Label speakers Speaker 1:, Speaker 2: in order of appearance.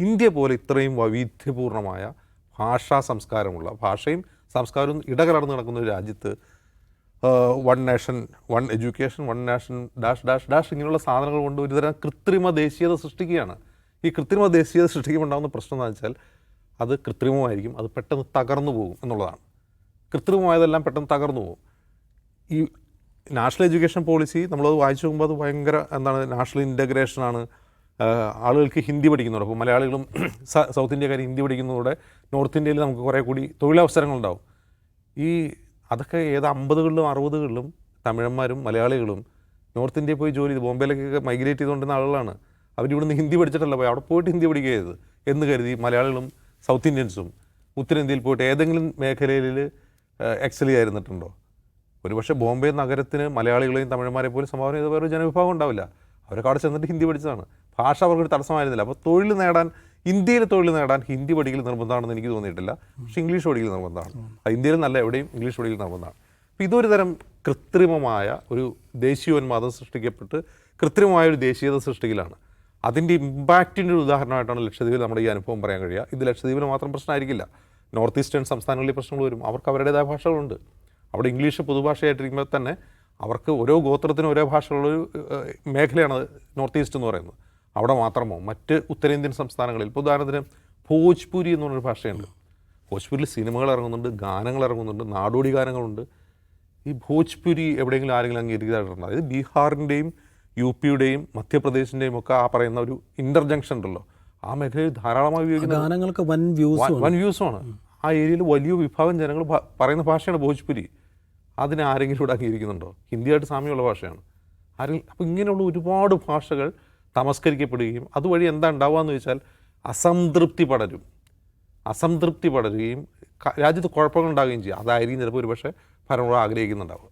Speaker 1: India പോലെ ഇത്രയും വൈവിധ്യപൂർണ്ണമായ ഭാഷാ സംസ്കാരമുള്ള ഭാഷയും സംസ്കാരവും ഇടകലർന്ന് നടക്കുന്ന ഒരു രാജ്യത്ത് one nation one education one nation dash dash dash ഇങ്ങനെയുള്ള സാധനങ്ങൾ കൊണ്ട് ഒരുതരം കൃത്രിമ ദേശീയത സൃഷ്ടിക്കുകയാണ്. ഈ കൃത്രിമ ദേശീയത സൃഷ്ടിക്കുമ്പോൾ ഉണ്ടാകുന്ന പ്രശ്നം എന്ന് വെച്ചാൽ അത് കൃത്രിമമായിരിക്കും, അത് പെട്ടെന്ന് തകർന്നു പോകും എന്നുള്ളതാണ്. കൃത്രിമമായതെല്ലാം പെട്ടെന്ന് തകർന്നു പോകും. ഈ നാഷണൽ എഡ്യൂക്കേഷൻ പോളിസി നമ്മളത് വായിച്ചു നോക്കുമ്പോൾ അത് ഭയങ്കര നാഷണൽ ഇൻ്റഗ്രേഷനാണ്. ആളുകൾക്ക് ഹിന്ദി പഠിക്കുന്നുണ്ട്. അപ്പോൾ മലയാളികളും സൗത്ത് ഇന്ത്യക്കാർ ഹിന്ദി പഠിക്കുന്നതോടെ നോർത്ത് ഇന്ത്യയിൽ നമുക്ക് കുറേ കൂടി തൊഴിലവസരങ്ങളുണ്ടാവും. അതൊക്കെ 50കളിലും 60കളിലും തമിഴന്മാരും മലയാളികളും നോർത്ത് ഇന്ത്യയിൽ പോയി ജോലി ചെയ്ത് ബോംബെയിലേക്കൊക്കെ മൈഗ്രേറ്റ് ചെയ്തുകൊണ്ടിരുന്ന ആളുകളാണ്. അവരിവിടുന്ന് ഹിന്ദി പഠിച്ചിട്ടല്ല പോയി, അവിടെ പോയിട്ട് ഹിന്ദി പഠിക്കുക ചെയ്തത് എന്ന് കരുതി മലയാളികളും സൗത്ത് ഇന്ത്യൻസും ഉത്തരേന്ത്യയിൽ പോയിട്ട് ഏതെങ്കിലും മേഖലയിൽ എക്സൽ ചെയ്യായിരുന്നിട്ടുണ്ടോ? ഒരുപക്ഷെ ബോംബെ നഗരത്തിന് മലയാളികളെയും തമിഴന്മാരെ പോലും സംഭാവന ചെയ്ത വേറൊരു ജനവിഭാഗം ഉണ്ടാവില്ല. അവരൊക്കെ അവിടെ ചെന്നിട്ട് ഹിന്ദി പഠിച്ചതാണ്. ഭാഷ അവർക്കൊരു തടസ്സമായിരുന്നില്ല. അപ്പോൾ ഇന്ത്യയിൽ തൊഴിൽ നേടാൻ ഹിന്ദി പഠിക്കൽ നിർബന്ധമാണെന്ന് എനിക്ക് തോന്നിയിട്ടില്ല. പക്ഷേ ഇംഗ്ലീഷ് പഠിക്കൽ നിർബന്ധമാണ്. ഇന്ത്യയിൽ നല്ല എവിടെയും ഇംഗ്ലീഷ് പഠിക്കൽ നിർബന്ധമാണ്. അപ്പോൾ ഇതൊരു തരം കൃത്രിമമായ ഒരു ദേശീയോന്മാദം സൃഷ്ടിക്കപ്പെട്ട് കൃത്രിമമായ ഒരു ദേശീയത സൃഷ്ടിക്കലാണ്. അതിൻ്റെ ഇമ്പാക്റ്റിൻ്റെ ഒരു ഉദാഹരണമായിട്ടാണ് ലക്ഷദ്വീപിൽ നമ്മുടെ ഈ അനുഭവം പറയാൻ കഴിയുക. ഇത് ലക്ഷദ്വീപിന് മാത്രം പ്രശ്നമായിരിക്കില്ല, നോർത്ത് ഈസ്റ്റേൺ സംസ്ഥാനങ്ങളിൽ പ്രശ്നങ്ങൾ വരും. അവർക്ക് അവരുടേതായ ഭാഷകളുണ്ട്. അവിടെ ഇംഗ്ലീഷ് പൊതുഭാഷയായിട്ടിരിക്കുമ്പോൾ തന്നെ അവർക്ക് ഓരോ ഗോത്രത്തിനും ഓരോ ഭാഷകളുള്ളൊരു മേഖലയാണ് നോർത്ത് ഈസ്റ്റ് എന്ന് പറയുന്നത്. അവിടെ മാത്രമോ മറ്റ് ഉത്തരേന്ത്യൻ സംസ്ഥാനങ്ങളിൽ ഇപ്പോൾ ഉദാഹരണത്തിന് ഭോജ്പുരി എന്ന് പറഞ്ഞൊരു ഭാഷയുണ്ട്. ഭോജ്പുരിയിൽ സിനിമകൾ ഇറങ്ങുന്നുണ്ട്, ഗാനങ്ങൾ ഇറങ്ങുന്നുണ്ട്, നാടോടി ഗാനങ്ങളുണ്ട്. ഈ ഭോജ്പുരി എവിടെയെങ്കിലും ആരെങ്കിലും അംഗീകരിക്കുന്നതായിട്ടുണ്ട്? അതായത് ബീഹാറിൻ്റെയും UPയുടെയും മധ്യപ്രദേശിൻ്റെയും ഒക്കെ ആ പറയുന്ന ഒരു ഇൻ്റർജങ്ഷൻ ഉണ്ടല്ലോ, ആ മേഖലയിൽ ധാരാളമായി ഉപയോഗിക്കുന്ന
Speaker 2: ഗാനങ്ങൾക്ക് വൻ
Speaker 1: വ്യൂസുമാണ്. ആ ഏരിയയിൽ വലിയ വിഭാഗം ജനങ്ങൾ പറയുന്ന ഭാഷയാണ് ഭോജ്പുരി. അതിനെ ആരെങ്കിലും ഇവിടെ അംഗീകരിക്കുന്നുണ്ടോ? ഹിന്ദിയായിട്ട് സാമ്യമുള്ള ഭാഷയാണ്. അപ്പോൾ ഇങ്ങനെയുള്ള ഒരുപാട് ഭാഷകൾ തമസ്കരിക്കപ്പെടുകയും അതുവഴി എന്താ ഉണ്ടാവുക എന്ന് ചോദിച്ചാൽ അസംതൃപ്തി പടരുകയും രാജ്യത്ത് കുഴപ്പങ്ങൾ ഉണ്ടാകുകയും ചെയ്യും. അതായിരിക്കും ചിലപ്പോൾ ഒരുപക്ഷെ ഭരണകൂടം ആഗ്രഹിക്കുന്നുണ്ടാവുക.